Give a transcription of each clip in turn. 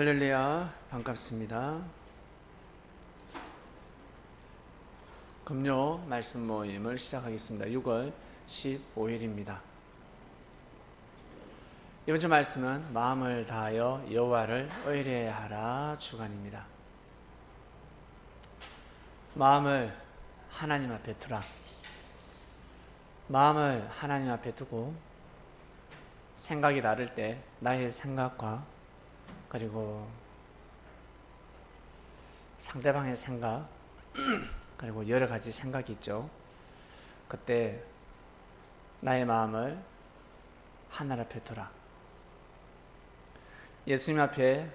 할렐루야, 반갑습니다. 금요 말씀 모임을 시작하겠습니다. 6월 15일입니다. 이번 주 말씀은 마음을 다하여 여호와를 의뢰하라 주간입니다. 마음을 하나님 앞에 두라. 마음을 하나님 앞에 두고 생각이 다를 때 나의 생각과 그리고 상대방의 생각 그리고 여러 가지 생각이 있죠. 그때 나의 마음을 하늘 앞에 두라. 예수님 앞에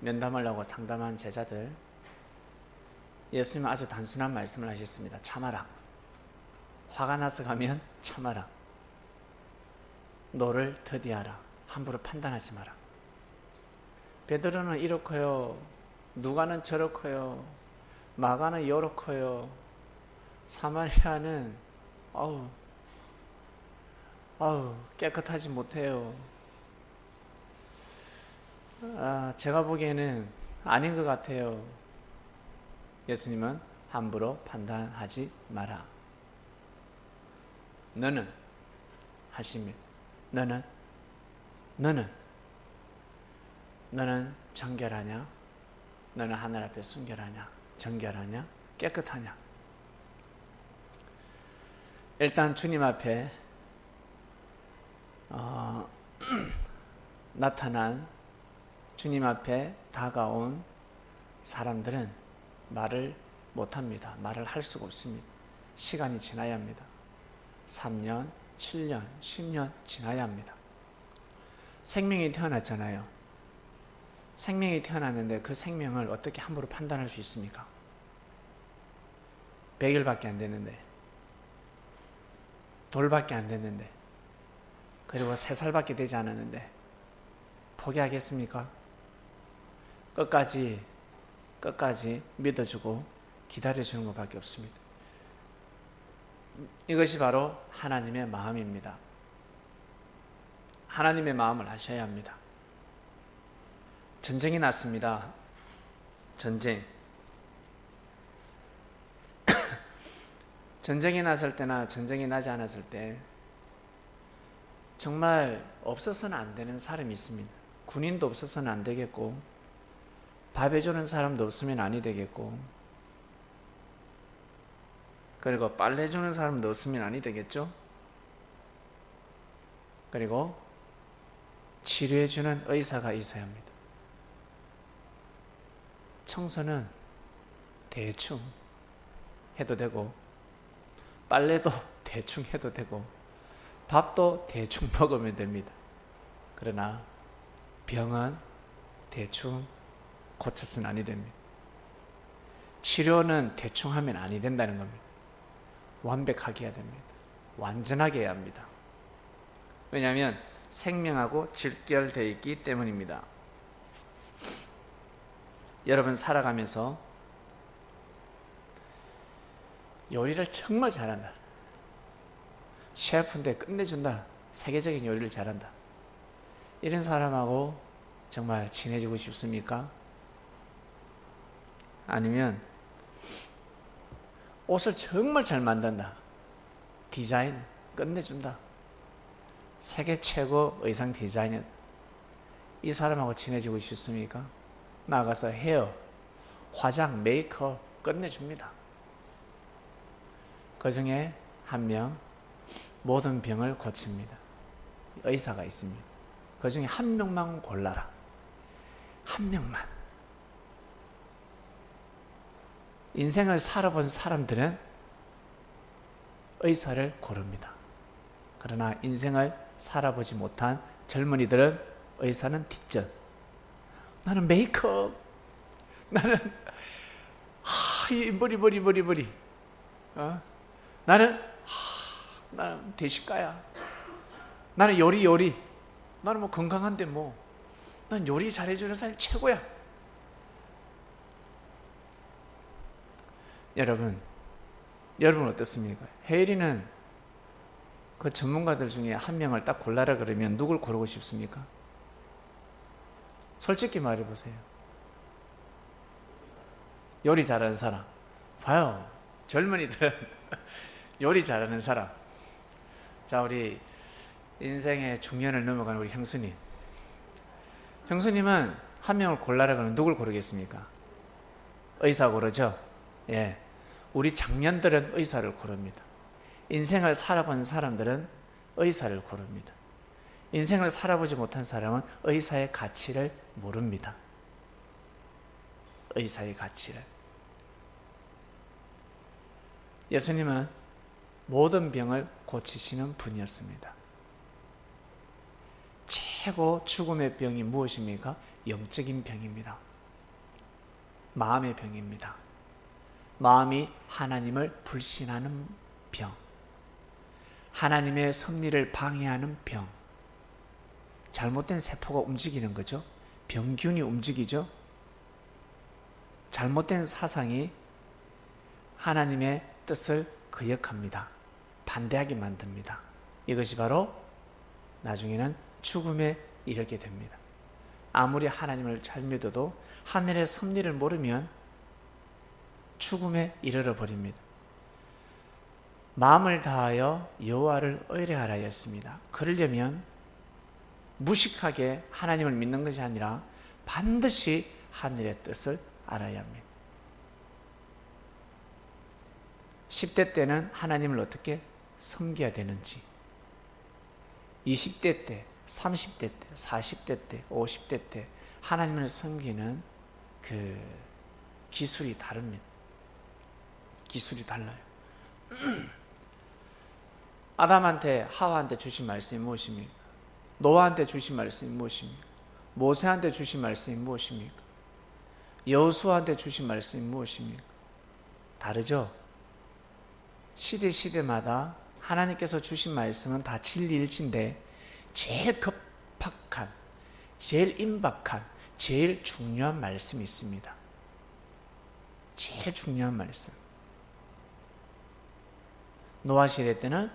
면담을 하고 상담한 제자들, 예수님은 아주 단순한 말씀을 하셨습니다. 참아라. 화가 나서 가면 참아라. 너를 더디하라. 함부로 판단하지 마라. 베드로는 이렇고요, 누가는 저렇고요, 마가는 요렇고요, 사마리아는 깨끗하지 못해요. 제가 보기에는 아닌 것 같아요. 예수님은 함부로 판단하지 마라. 너는 하시며 너는 정결하냐? 너는 하늘 앞에 순결하냐? 정결하냐? 깨끗하냐? 일단 주님 앞에 나타난, 주님 앞에 다가온 사람들은 말을 못합니다. 말을 할 수가 없습니다. 시간이 지나야 합니다. 3년, 7년, 10년 지나야 합니다. 생명이 태어났잖아요. 생명이 태어났는데 그 생명을 어떻게 함부로 판단할 수 있습니까? 100일밖에 안 됐는데, 돌밖에 안 됐는데, 그리고 3살밖에 되지 않았는데 포기하겠습니까? 끝까지 믿어주고 기다려주는 것밖에 없습니다. 이것이 바로 하나님의 마음입니다. 하나님의 마음을 아셔야 합니다. 전쟁이 났습니다. 전쟁이 났을 때나 전쟁이 나지 않았을 때 정말 없어서는 안 되는 사람이 있습니다. 군인도 없어서는 안 되겠고, 밥 해주는 사람도 없으면 아니 되겠고, 그리고 빨래 해주는 사람도 없으면 아니 되겠죠. 그리고 치료해주는 의사가 있어야 합니다. 청소는 대충 해도 되고, 빨래도 대충 해도 되고, 밥도 대충 먹으면 됩니다. 그러나 병은 대충 고쳐서는 아니 됩니다. 치료는 대충 하면 아니 된다는 겁니다. 완벽하게 해야 됩니다. 완전하게 해야 합니다. 왜냐하면 생명하고 직결되어 있기 때문입니다. 여러분 살아가면서 요리를 정말 잘한다, 셰프인데 끝내준다, 세계적인 요리를 잘한다, 이런 사람하고 정말 친해지고 싶습니까? 아니면 옷을 정말 잘 만든다, 디자인 끝내준다, 세계 최고 의상 디자이너, 이 사람하고 친해지고 싶습니까? 나가서 헤어, 화장, 메이크업 끝내줍니다. 그 중에 한 명 모든 병을 고칩니다. 의사가 있습니다. 그 중에 한 명만 골라라. 한 명만. 인생을 살아본 사람들은 의사를 고릅니다. 그러나 인생을 살아보지 못한 젊은이들은 의사는 뒷전. 나는 메이크업, 나는 이 머리, 나는 대식가야, 나는 요리, 나는 뭐 건강한데 난 요리 잘해주는 사람이 최고야. 여러분 어떻습니까? 혜일이는 그 전문가들 중에 한 명을 딱 골라라 그러면 누굴 고르고 싶습니까? 솔직히 말해보세요. 요리 잘하는 사람. 봐요. 젊은이들은 요리 잘하는 사람. 자, 우리 인생의 중년을 넘어가는 우리 형수님. 형수님은 한 명을 골라라 그러면 누굴 고르겠습니까? 의사 고르죠? 예. 우리 장년들은 의사를 고릅니다. 인생을 살아본 사람들은 의사를 고릅니다. 인생을 살아보지 못한 사람은 의사의 가치를 모릅니다. 의사의 가치를. 예수님은 모든 병을 고치시는 분이었습니다. 최고 죽음의 병이 무엇입니까? 영적인 병입니다. 마음의 병입니다. 마음이 하나님을 불신하는 병, 하나님의 섭리를 방해하는 병, 잘못된 세포가 움직이는 거죠. 병균이 움직이죠. 잘못된 사상이 하나님의 뜻을 거역합니다. 반대하게 만듭니다. 이것이 바로 나중에는 죽음에 이르게 됩니다. 아무리 하나님을 잘 믿어도 하늘의 섭리를 모르면 죽음에 이르러 버립니다. 마음을 다하여 여호와를 의뢰하라 했습니다. 그러려면 무식하게 하나님을 믿는 것이 아니라 반드시 하늘의 뜻을 알아야 합니다. 10대 때는 하나님을 어떻게 섬겨야 되는지, 20대 때, 30대 때, 40대 때, 50대 때 하나님을 섬기는 그 기술이 다릅니다. 기술이 달라요. 아담한테 하와한테 주신 말씀이 무엇입니까? 노아한테 주신 말씀이 무엇입니까? 모세한테 주신 말씀이 무엇입니까? 여호수아한테 주신 말씀이 무엇입니까? 다르죠? 시대마다 하나님께서 주신 말씀은 다 진리일진데 제일 급박한, 제일 임박한, 제일 중요한 말씀이 있습니다. 제일 중요한 말씀. 노아 시대 때는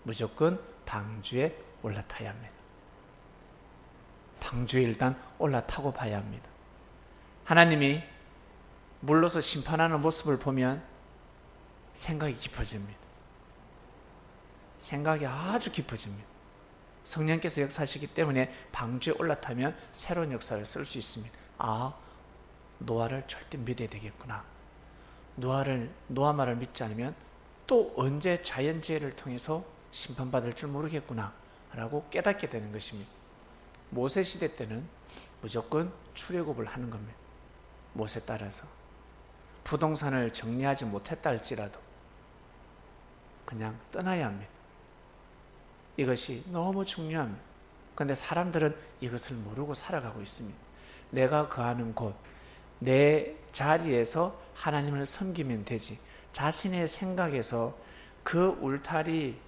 무조건 방주에 올라타야 합니다. 방주에 일단 올라타고 봐야 합니다. 하나님이 물로서 심판하는 모습을 보면 생각이 깊어집니다. 생각이 아주 깊어집니다. 성령께서 역사하시기 때문에 방주에 올라타면 새로운 역사를 쓸 수 있습니다. 아, 노아를 절대 믿어야 되겠구나. 노아 말을 믿지 않으면 또 언제 자연재해를 통해서 심판받을 줄 모르겠구나 라고 깨닫게 되는 것입니다. 모세 시대 때는 무조건 출애굽을 하는 겁니다. 모세 따라서 부동산을 정리하지 못했다 할지라도 그냥 떠나야 합니다. 이것이 너무 중요합니다. 그런데 사람들은 이것을 모르고 살아가고 있습니다. 내가 거하는 곳, 내 자리에서 하나님을 섬기면 되지. 자신의 생각에서 그 울타리,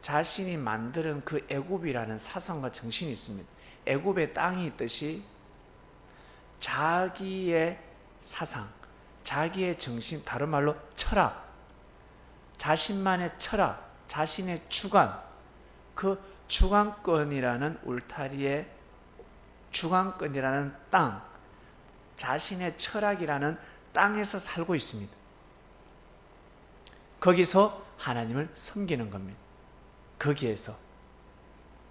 자신이 만드는 그 애굽이라는 사상과 정신이 있습니다. 애굽의 땅이 있듯이 자기의 사상, 자기의 정신, 다른 말로 철학, 자신만의 철학, 자신의 주관, 그 주관권이라는 울타리에 주관권이라는 땅, 자신의 철학이라는 땅에서 살고 있습니다. 거기서 하나님을 섬기는 겁니다. 거기에서.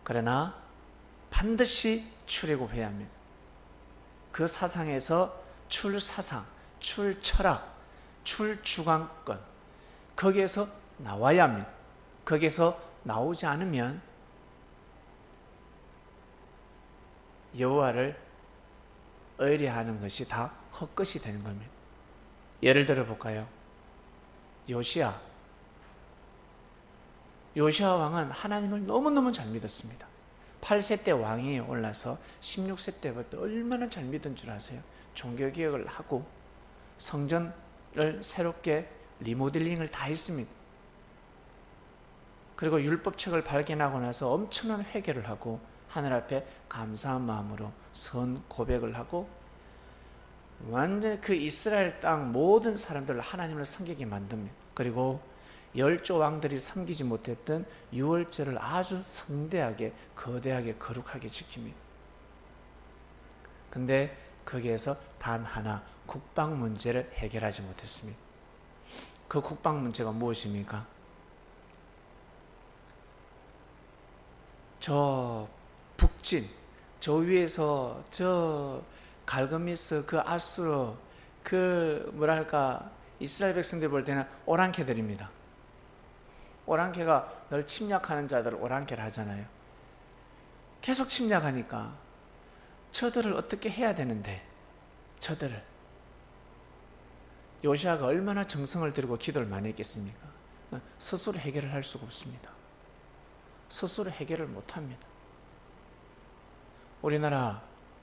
그러나 반드시 출애굽해야 합니다. 그 사상에서 출사상, 출철학, 출주관권, 거기에서 나와야 합니다. 거기에서 나오지 않으면 여호와를 의뢰하는 것이 다 헛것이 되는 겁니다. 예를 들어 볼까요? 요시야 왕은 하나님을 너무너무 잘 믿었습니다. 8세 때 왕이 올라서 16세 때부터 얼마나 잘 믿은 줄 아세요? 종교개혁을 하고 성전을 새롭게 리모델링을 다 했습니다. 그리고 율법책을 발견하고 나서 엄청난 회개를 하고 하늘 앞에 감사한 마음으로 선 고백을 하고 완전 그 이스라엘 땅 모든 사람들을 하나님을 섬기게 만듭니다. 그리고 열조 왕들이 섬기지 못했던 유월절을 아주 성대하게 거대하게 거룩하게 지킵니다. 근데 거기에서 단 하나 국방 문제를 해결하지 못했습니다. 그 국방 문제가 무엇입니까? 저 북진, 저 위에서 저 갈그미스, 그 아수르, 그 뭐랄까 이스라엘 백성들 볼 때는 오랑캐들입니다. 오랑캐가 늘 침략하는 자들을 오랑캐를 하잖아요. 계속 침략하니까 저들을 어떻게 해야 되는데, 저들을 요시아가 얼마나 정성을 들이고 기도를 많이 했겠습니까? 스스로 해결을 할 수가 없습니다. 스스로 해결을 못합니다. 우리나라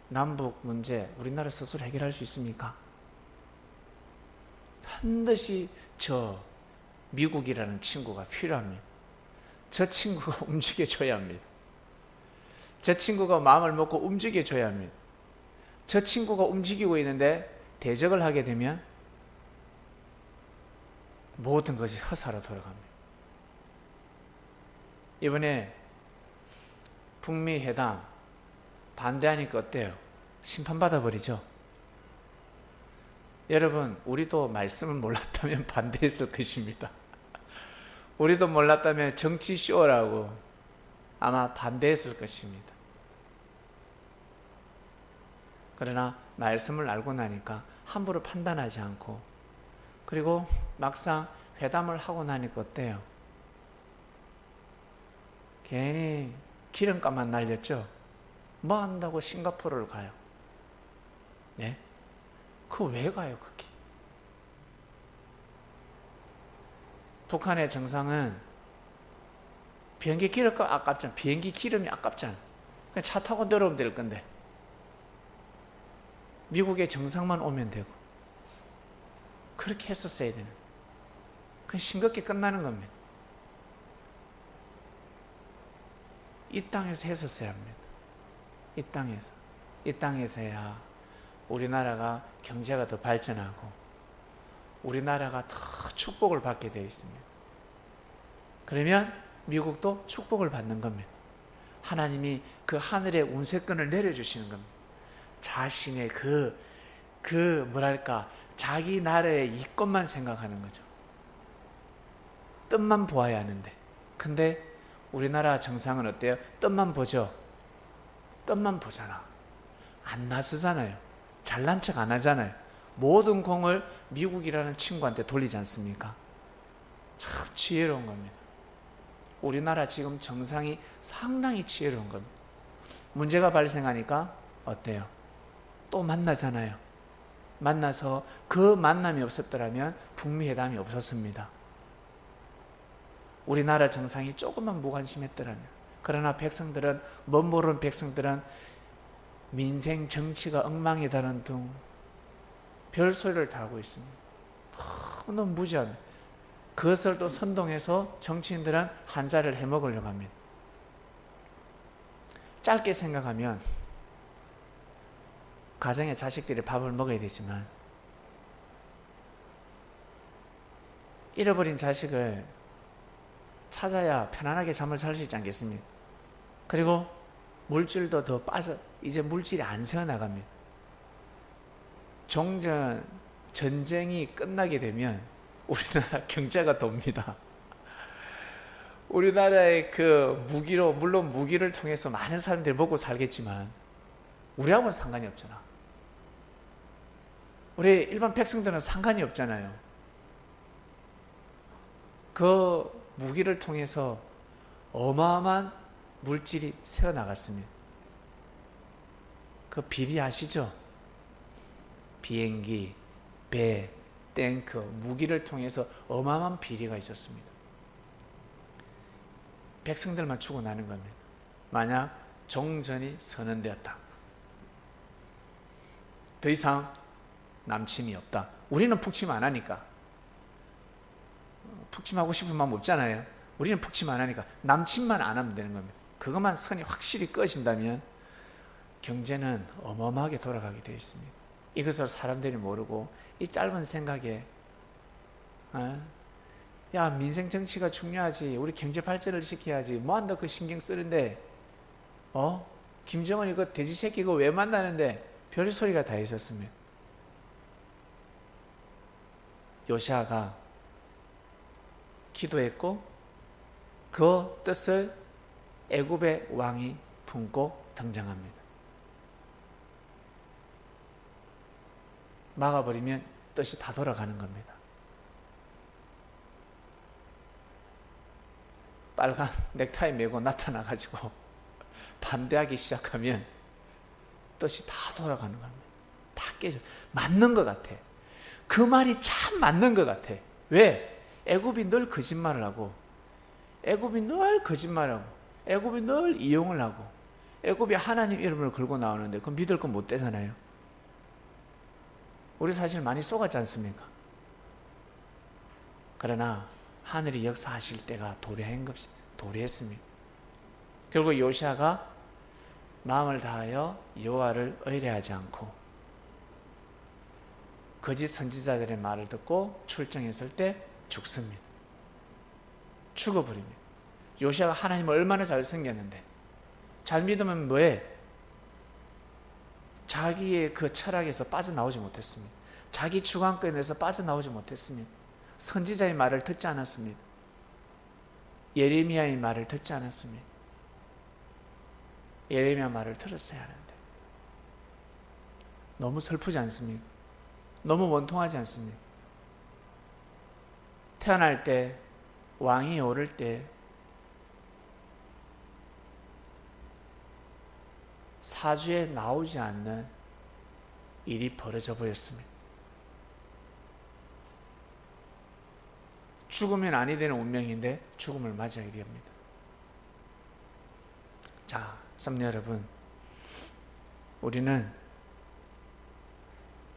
남북 문제, 우리나라 스스로 해결할 수 있습니까? 반드시 저 미국이라는 친구가 필요합니다. 저 친구가 움직여줘야 합니다. 저 친구가 마음을 먹고 움직여줘야 합니다. 저 친구가 움직이고 있는데 대적을 하게 되면 모든 것이 허사로 돌아갑니다. 이번에 북미 회담 반대하니까 어때요? 심판받아 버리죠. 여러분, 우리도 말씀을 몰랐다면 반대했을 것입니다. 우리도 몰랐다면 정치 쇼라고 아마 반대했을 것입니다. 그러나 말씀을 알고 나니까 함부로 판단하지 않고, 그리고 막상 회담을 하고 나니까 어때요? 괜히 기름값만 날렸죠. 뭐 한다고 싱가포르를 가요? 네? 그 왜 가요, 거기? 북한의 정상은 비행기 기름값 아깝잖아. 비행기 기름이 아깝잖아. 그냥 차 타고 내려오면 될 건데. 미국의 정상만 오면 되고. 그렇게 했었어야 되는. 그냥 싱겁게 끝나는 겁니다. 이 땅에서 했었어야 합니다. 이 땅에서. 이 땅에서야 우리나라가 경제가 더 발전하고 우리나라가 더 축복을 받게 되어 있습니다. 그러면 미국도 축복을 받는 겁니다. 하나님이 그 하늘의 운세권을 내려주시는 겁니다. 자신의 뭐랄까 자기 나라의 이권만 생각하는 거죠. 뜻만 보아야 하는데. 근데 우리나라 정상은 어때요? 뜻만 보죠. 뜻만 보잖아. 안 나서잖아요. 잘난 척 안 하잖아요. 모든 공을 미국이라는 친구한테 돌리지 않습니까? 참 지혜로운 겁니다. 우리나라 지금 정상이 상당히 지혜로운 겁니다. 문제가 발생하니까 어때요? 또 만나잖아요. 만나서 그 만남이 없었더라면 북미 회담이 없었습니다. 우리나라 정상이 조금만 무관심했더라면. 그러나 백성들은, 못 모르는 백성들은 민생 정치가 엉망이다는 둥 별소리를 다 하고 있습니다. 너무 무지합니다. 그것을 또 선동해서 정치인들은 한자를 해먹으려고 합니다. 짧게 생각하면 가정의 자식들이 밥을 먹어야 되지만 잃어버린 자식을 찾아야 편안하게 잠을 잘 수 있지 않겠습니까? 그리고 물질도 더 빠져, 이제 물질이 안 새어나갑니다. 종전, 전쟁이 끝나게 되면 우리나라 경제가 돕니다. 우리나라의 그 무기로, 물론 무기를 통해서 많은 사람들이 먹고 살겠지만 우리하고는 상관이 없잖아. 우리 일반 백성들은 상관이 없잖아요. 그 무기를 통해서 어마어마한 물질이 새어나갔습니다. 그 비리 아시죠? 비행기, 배, 탱크, 무기를 통해서 어마어마한 비리가 있었습니다. 백성들만 죽어나는 겁니다. 만약 종전이 선언되었다. 더 이상 남침이 없다. 우리는 북침 안 하니까. 북침하고 싶은 마음 없잖아요. 우리는 북침 안 하니까 남침만 안 하면 되는 겁니다. 그것만 선이 확실히 꺼진다면 경제는 어마어마하게 돌아가게 되어 있습니다. 이것을 사람들이 모르고 이 짧은 생각에 야, 민생 정치가 중요하지, 우리 경제 발전을 시켜야지, 뭐한다 그 신경 쓰는데 김정은이 그 돼지 새끼 그거 왜 만나는데 별 소리가 다 있었습니다. 요시아가 기도했고 그 뜻을 애굽의 왕이 품고 등장합니다. 막아버리면 뜻이 다 돌아가는 겁니다. 빨간 넥타이 메고 나타나가지고 반대하기 시작하면 뜻이 다 돌아가는 겁니다. 다 깨져. 맞는 것 같아. 그 말이 참 맞는 것 같아. 왜? 애굽이 늘 거짓말을 하고, 애굽이 늘 거짓말하고, 애굽이 늘 이용을 하고, 애굽이 하나님 이름을 걸고 나오는데 그건 믿을 건 못 되잖아요. 우리 사실 많이 속았지 않습니까? 그러나 하늘이 역사하실 때가 도래했습니다. 결국 요시아가 마음을 다하여 여호와를 의뢰하지 않고 거짓 선지자들의 말을 듣고 출정했을 때 죽습니다. 죽어버립니다. 요시아가 하나님을 얼마나 잘 섬겼는데, 잘 믿으면 뭐해? 자기의 그 철학에서 빠져나오지 못했습니다. 자기 주관권에서 빠져나오지 못했습니다. 선지자의 말을 듣지 않았습니다. 예레미야의 말을 듣지 않았습니다. 예레미야 말을 들었어야 하는데 너무 슬프지 않습니까? 너무 원통하지 않습니까? 태어날 때, 왕이 오를 때 사주에 나오지 않는 일이 벌어져 버렸습니다. 죽으면 아니 되는 운명인데 죽음을 맞이하게 됩니다. 자, 썸녀 여러분, 우리는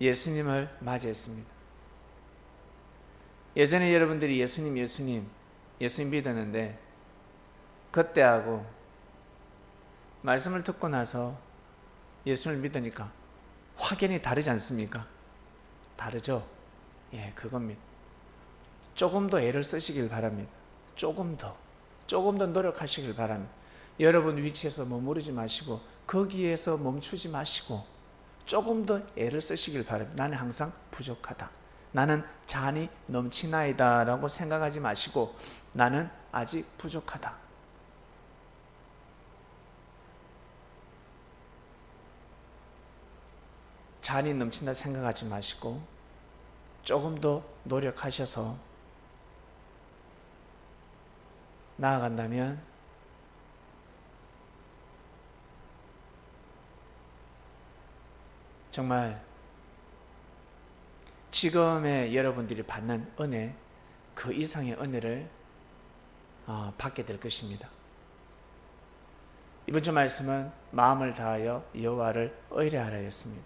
예수님을 맞이했습니다. 예전에 여러분들이 예수님 믿었는데 그때하고 말씀을 듣고 나서 예수를 믿으니까 확연히 다르지 않습니까? 다르죠? 예, 그겁니다. 조금 더 애를 쓰시길 바랍니다. 조금 더 노력하시길 바랍니다. 여러분 위치에서 머무르지 마시고 거기에서 멈추지 마시고 조금 더 애를 쓰시길 바랍니다. 나는 항상 부족하다, 나는 잔이 넘치나이다 라고 생각하지 마시고 나는 아직 부족하다, 잔이 넘친다 생각하지 마시고 조금 더 노력하셔서 나아간다면 정말 지금의 여러분들이 받는 은혜, 그 이상의 은혜를 받게 될 것입니다. 이번 주 말씀은 마음을 다하여 여호와를 의뢰하라였습니다.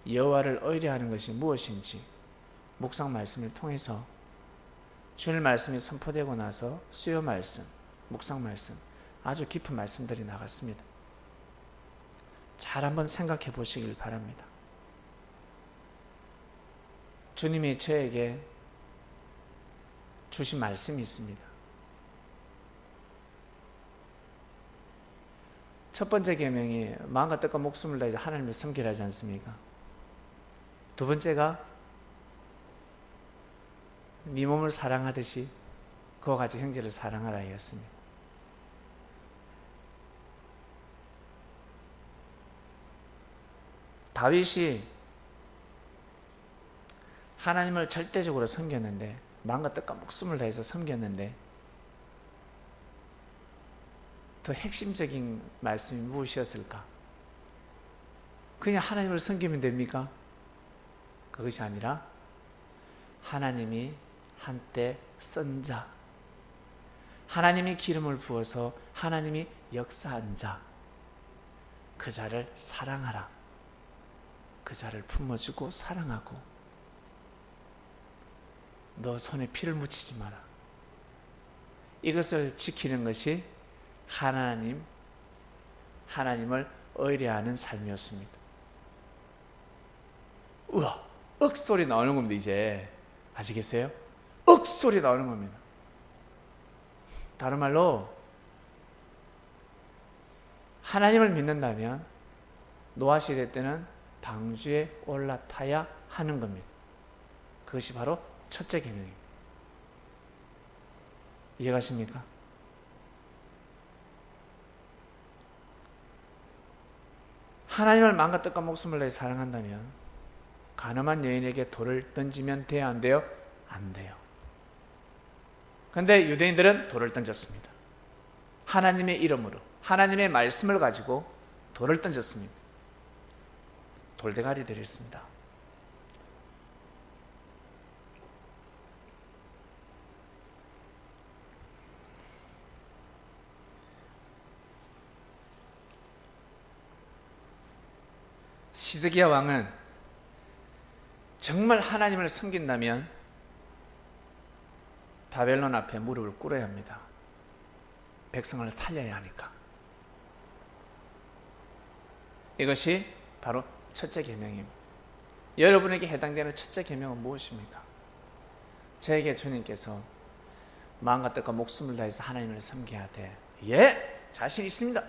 여호와를 의뢰하는 것이 무엇인지 묵상 말씀을 통해서 주일 말씀이 선포되고 나서 수요 말씀, 묵상 말씀, 아주 깊은 말씀들이 나갔습니다. 잘 한번 생각해 보시길 바랍니다. 주님이 저에게 주신 말씀이 있습니다. 첫 번째 계명이 마음과 뜻과 목숨을 다해서 하나님을 섬기라 하지 않습니까? 두 번째가 네 몸을 사랑하듯이 그와 같이 형제를 사랑하라 하였습니다. 다윗이 하나님을 절대적으로 섬겼는데, 마음과 뜻과 목숨을 다해서 섬겼는데, 더 핵심적인 말씀이 무엇이었을까? 그냥 하나님을 섬기면 됩니까? 그것이 아니라 하나님이 한때 쓴 자, 하나님이 기름을 부어서 하나님이 역사한 자, 그 자를 사랑하라. 그 자를 품어주고 사랑하고, 너 손에 피를 묻히지 마라. 이것을 지키는 것이 하나님을 의뢰하는 삶이었습니다. 우와, 억소리 나오는 겁니다. 이제 아시겠어요? 억소리 나오는 겁니다. 다른 말로 하나님을 믿는다면 노아 시대 때는 방주에 올라타야 하는 겁니다. 그것이 바로 첫째 계명입니다. 이해가십니까? 하나님을 마음과 뜻과 목숨을 다해 사랑한다면 가늠한 여인에게 돌을 던지면 돼야 안 돼요? 안 돼요. 그런데 유대인들은 돌을 던졌습니다. 하나님의 이름으로, 하나님의 말씀을 가지고 돌을 던졌습니다. 돌대가리들이 있습니다. 시드기야 왕은 정말 하나님을 섬긴다면 바벨론 앞에 무릎을 꿇어야 합니다. 백성을 살려야 하니까. 이것이 바로 첫째 계명입니다. 여러분에게 해당되는 첫째 계명은 무엇입니까? 저에게 주님께서 마음과 뜻과 목숨을 다해서 하나님을 섬겨야 돼. 예, 자신 있습니다.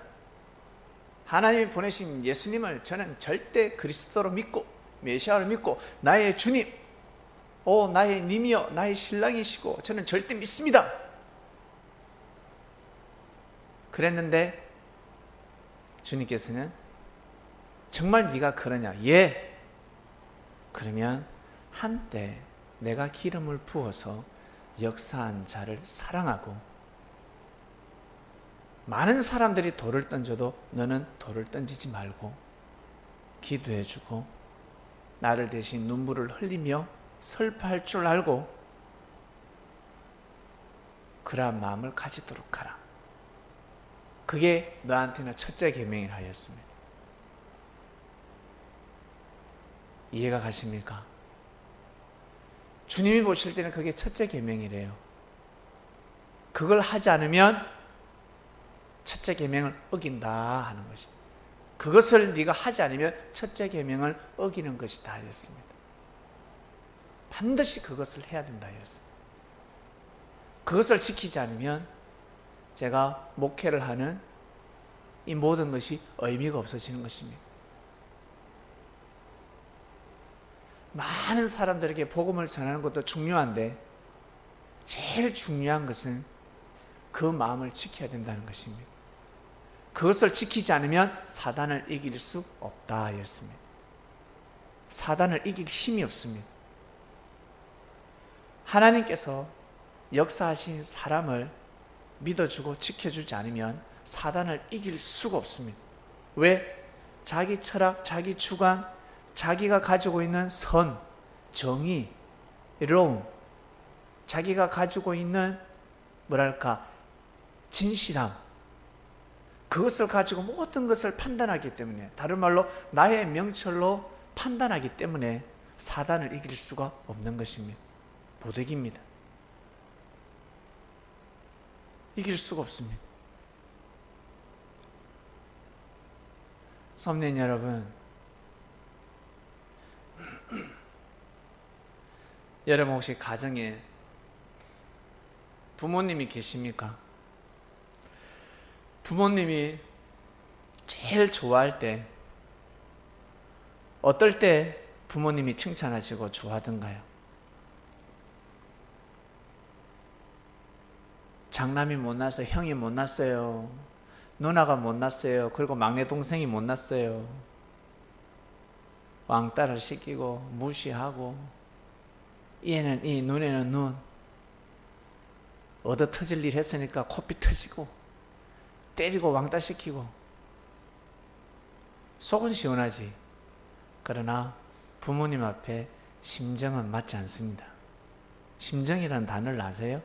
하나님이 보내신 예수님을 저는 절대 그리스도로 믿고 메시아로 믿고 나의 주님, 나의 님이여 나의 신랑이시고 저는 절대 믿습니다. 그랬는데 주님께서는 정말 네가 그러냐? 예. 그러면 한때 내가 기름을 부어서 역사한 자를 사랑하고 많은 사람들이 돌을 던져도 너는 돌을 던지지 말고 기도해주고 나를 대신 눈물을 흘리며 슬퍼할 줄 알고 그러한 마음을 가지도록 하라. 그게 너한테는 첫째 계명이라 하였습니다. 이해가 가십니까? 주님이 보실 때는 그게 첫째 계명이래요. 그걸 하지 않으면 첫째 계명을 어긴다 하는 것입니다. 그것을 네가 하지 않으면 첫째 계명을 어기는 것이다 하였습니다. 반드시 그것을 해야 된다 하였습니다. 그것을 지키지 않으면 제가 목회를 하는 이 모든 것이 의미가 없어지는 것입니다. 많은 사람들에게 복음을 전하는 것도 중요한데 제일 중요한 것은 그 마음을 지켜야 된다는 것입니다. 그것을 지키지 않으면 사단을 이길 수 없다 하였습니다. 사단을 이길 힘이 없습니다. 하나님께서 역사하신 사람을 믿어주고 지켜주지 않으면 사단을 이길 수가 없습니다. 왜? 자기 철학, 자기 주관, 자기가 가지고 있는 선, 정의, 이로움, 자기가 가지고 있는 진실함, 그것을 가지고 모든 것을 판단하기 때문에, 다른 말로 나의 명철로 판단하기 때문에 사단을 이길 수가 없는 것입니다. 못 이깁니다. 이길 수가 없습니다. 성도님 여러분, 여러분 혹시 가정에 부모님이 계십니까? 부모님이 제일 좋아할 때, 어떨 때 부모님이 칭찬하시고 좋아하던가요? 장남이 못 낳았어요. 형이 못 낳았어요. 누나가 못 낳았어요. 그리고 막내 동생이 못 낳았어요. 왕따를 시키고 무시하고, 이에는 이, 눈에는 눈, 얻어 터질 일 했으니까 코피 터지고 때리고 왕따 시키고. 속은 시원하지. 그러나 부모님 앞에 심정은 맞지 않습니다. 심정이라는 단어를 아세요?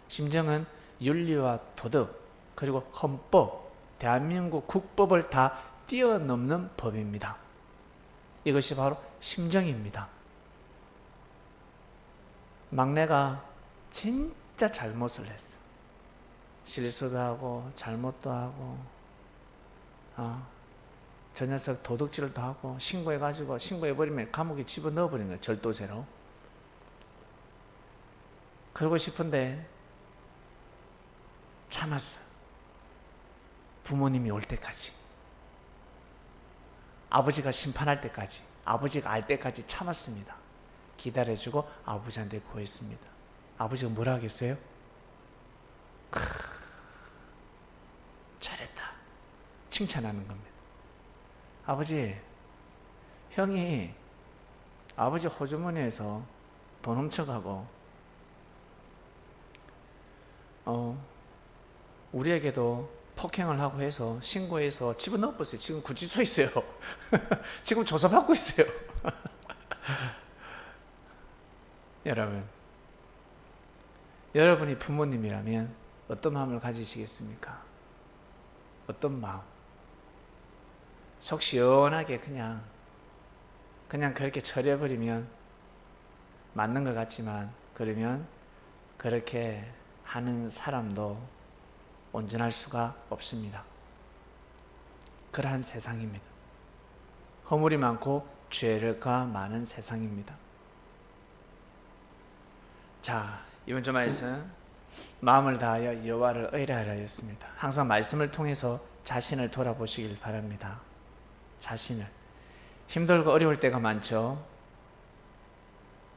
심정은 윤리와 도덕, 그리고 헌법, 대한민국 국법을 다 뛰어넘는 법입니다. 이것이 바로 심정입니다. 막내가 진짜 잘못을 했어. 실수도 하고 잘못도 하고 저 녀석 도둑질도 하고 신고해가지고, 신고해버리면 감옥에 집어넣어버리는 거예요. 절도죄로. 그러고 싶은데 참았어. 부모님이 올 때까지. 아버지가 심판할 때까지, 아버지가 알 때까지 참았습니다. 기다려주고 아버지한테 구했습니다. 아버지가 뭐라 하겠어요? 잘했다, 칭찬하는 겁니다. 아버지, 형이 아버지 호주머니에서 돈 훔쳐가고 우리에게도 폭행을 하고 해서 신고해서 집어넣었어요. 지금 구치소에 있어요. 지금 조사받고 있어요. 여러분, 여러분이 부모님이라면 어떤 마음을 가지시겠습니까? 어떤 마음? 속 시원하게 그냥 그렇게 처리해버리면 맞는 것 같지만, 그러면 그렇게 하는 사람도 온전할 수가 없습니다. 그러한 세상입니다. 허물이 많고 죄가 많은 세상입니다. 자, 이번 주 말씀, 마음을 다하여 여호와를 의뢰하였습니다. 항상 말씀을 통해서 자신을 돌아보시길 바랍니다. 자신을. 힘들고 어려울 때가 많죠.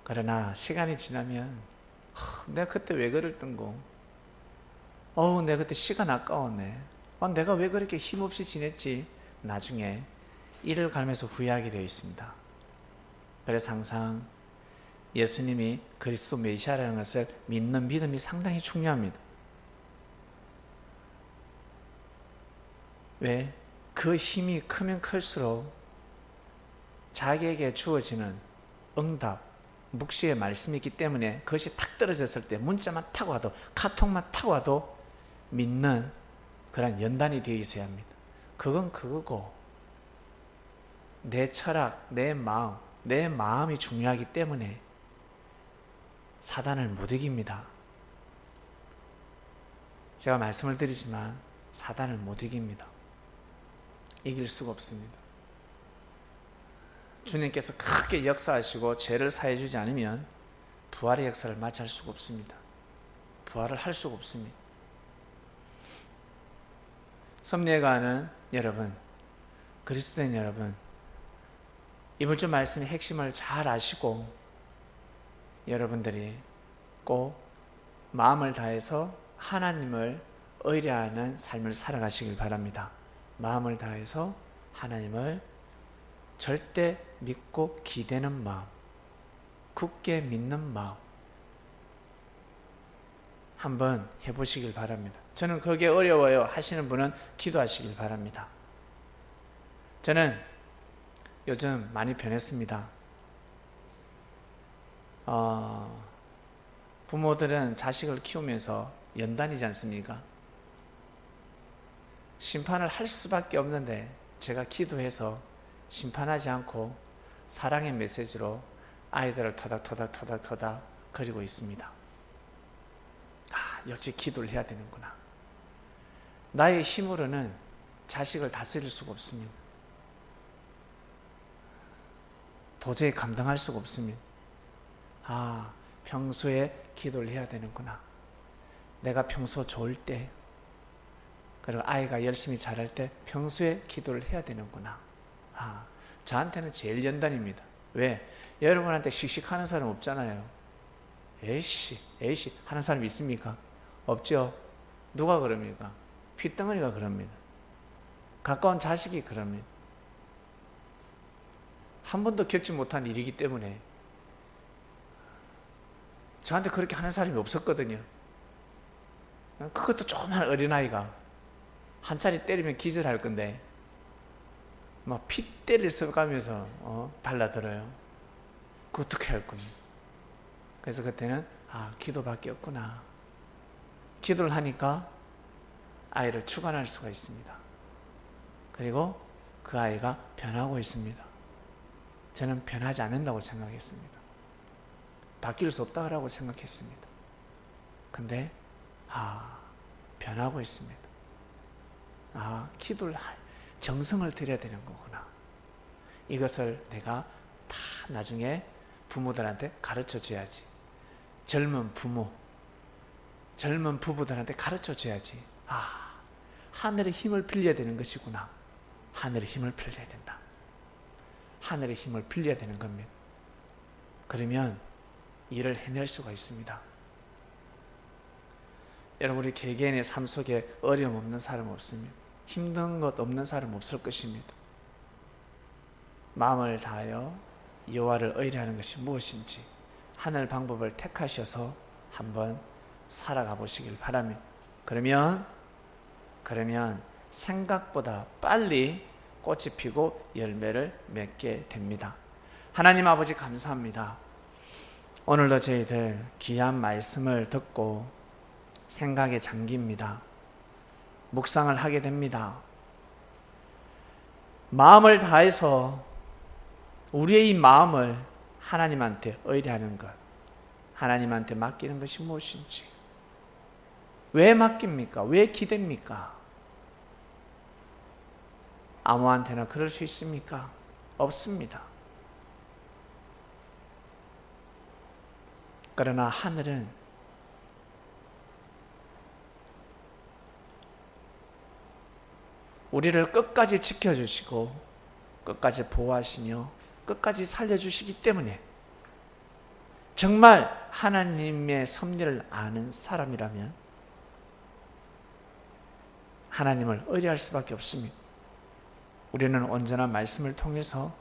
그러나 시간이 지나면 내가 그때 왜 그랬던 거, 내가 그때 시간 아까웠네, 내가 왜 그렇게 힘없이 지냈지, 나중에 이를 가면서 후회하게 되어 있습니다. 그래서 항상 예수님이 그리스도 메시아라는 것을 믿는 믿음이 상당히 중요합니다. 왜? 그 힘이 크면 클수록 자기에게 주어지는 응답, 묵시의 말씀이 있기 때문에 그것이 탁 떨어졌을 때 문자만 타고 와도, 카톡만 타고 와도 믿는 그런 연단이 되어 있어야 합니다. 그건 그거고, 내 철학, 내 마음이 중요하기 때문에 사단을 못 이깁니다. 제가 말씀을 드리지만 사단을 못 이깁니다. 이길 수가 없습니다. 주님께서 크게 역사하시고 죄를 사해 주지 않으면 부활의 역사를 맞이할 수가 없습니다. 부활을 할 수가 없습니다. 섭리회가는 여러분, 그리스도인 여러분, 이번 주 말씀의 핵심을 잘 아시고 여러분들이 꼭 마음을 다해서 하나님을 의뢰하는 삶을 살아가시길 바랍니다. 마음을 다해서 하나님을 절대 믿고 기대는 마음, 굳게 믿는 마음 한번 해보시길 바랍니다. 저는 그게 어려워요 하시는 분은 기도하시길 바랍니다. 저는 요즘 많이 변했습니다. 부모들은 자식을 키우면서 연단이지 않습니까? 심판을 할 수밖에 없는데 제가 기도해서 심판하지 않고 사랑의 메시지로 아이들을 토닥토닥 그리고 있습니다. 역시 기도를 해야 되는구나. 나의 힘으로는 자식을 다스릴 수가 없습니다. 도저히 감당할 수가 없습니다. 평소에 기도를 해야 되는구나. 내가 평소 좋을 때, 그리고 아이가 열심히 자랄 때 평소에 기도를 해야 되는구나. 저한테는 제일 연단입니다. 왜? 여러분한테 씩씩하는 사람 없잖아요. 에이씨 하는 사람 있습니까? 없죠. 누가 그럽니까? 핏덩어리가 그럽니다. 가까운 자식이 그럽니다. 한 번도 겪지 못한 일이기 때문에. 저한테 그렇게 하는 사람이 없었거든요. 그것도 조그만 어린아이가 한 차례 때리면 기절할 건데 막 피 때릴 써가면서 달라들어요. 그 어떻게 할 겁니까? 그래서 그때는 기도밖에 없구나. 기도를 하니까 아이를 축원할 수가 있습니다. 그리고 그 아이가 변하고 있습니다. 저는 변하지 않는다고 생각했습니다. 바뀔 수 없다고 생각했습니다. 근데 변하고 있습니다. 기도를 정성을 들여야 되는 거구나. 이것을 내가 다 나중에 부모들한테 가르쳐 줘야지. 젊은 부부들한테 가르쳐 줘야지. 하늘의 힘을 빌려야 되는 것이구나. 하늘의 힘을 빌려야 된다. 하늘의 힘을 빌려야 되는 겁니다. 그러면 일을 해낼 수가 있습니다. 여러분, 우리 개개인의 삶 속에 어려움 없는 사람 없습니다. 힘든 것 없는 사람 없을 것입니다. 마음을 다하여 여호와를 의뢰하는 것이 무엇인지 하늘 방법을 택하셔서 한번 살아가 보시길 바랍니다. 그러면 생각보다 빨리 꽃이 피고 열매를 맺게 됩니다. 하나님 아버지, 감사합니다. 오늘도 저희들 귀한 말씀을 듣고 생각에 잠깁니다. 묵상을 하게 됩니다. 마음을 다해서 우리의 이 마음을 하나님한테 의뢰하는 것, 하나님한테 맡기는 것이 무엇인지, 왜 맡깁니까? 왜 기댑니까? 아무한테나 그럴 수 있습니까? 없습니다. 그러나 하늘은 우리를 끝까지 지켜주시고 끝까지 보호하시며 끝까지 살려주시기 때문에 정말 하나님의 섭리를 아는 사람이라면 하나님을 의뢰할 수밖에 없습니다. 우리는 온전한 말씀을 통해서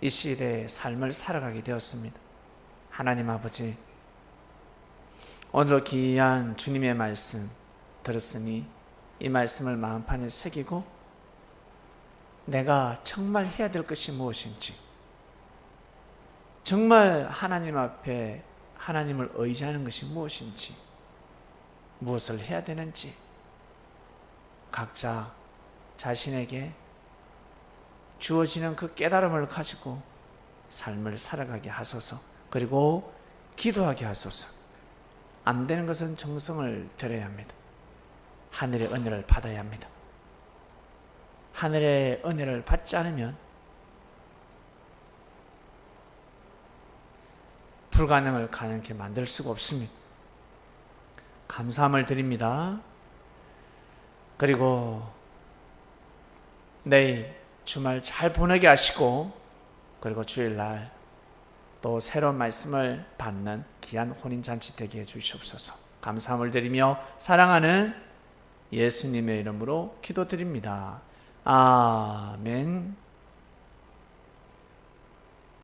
이 시대의 삶을 살아가게 되었습니다. 하나님 아버지, 오늘 귀한 주님의 말씀 들었으니 이 말씀을 마음판에 새기고 내가 정말 해야 될 것이 무엇인지, 정말 하나님 앞에 하나님을 의지하는 것이 무엇인지, 무엇을 해야 되는지 각자 자신에게 주어지는 그 깨달음을 가지고 삶을 살아가게 하소서. 그리고 기도하게 하소서. 안 되는 것은 정성을 들여야 합니다. 하늘의 은혜를 받아야 합니다. 하늘의 은혜를 받지 않으면 불가능을 가능하게 만들 수가 없습니다. 감사함을 드립니다. 그리고 내일 주말 잘 보내게 하시고, 그리고 주일날 또 새로운 말씀을 받는 귀한 혼인잔치 되게 해주시옵소서. 감사함을 드리며 사랑하는 예수님의 이름으로 기도드립니다. 아멘.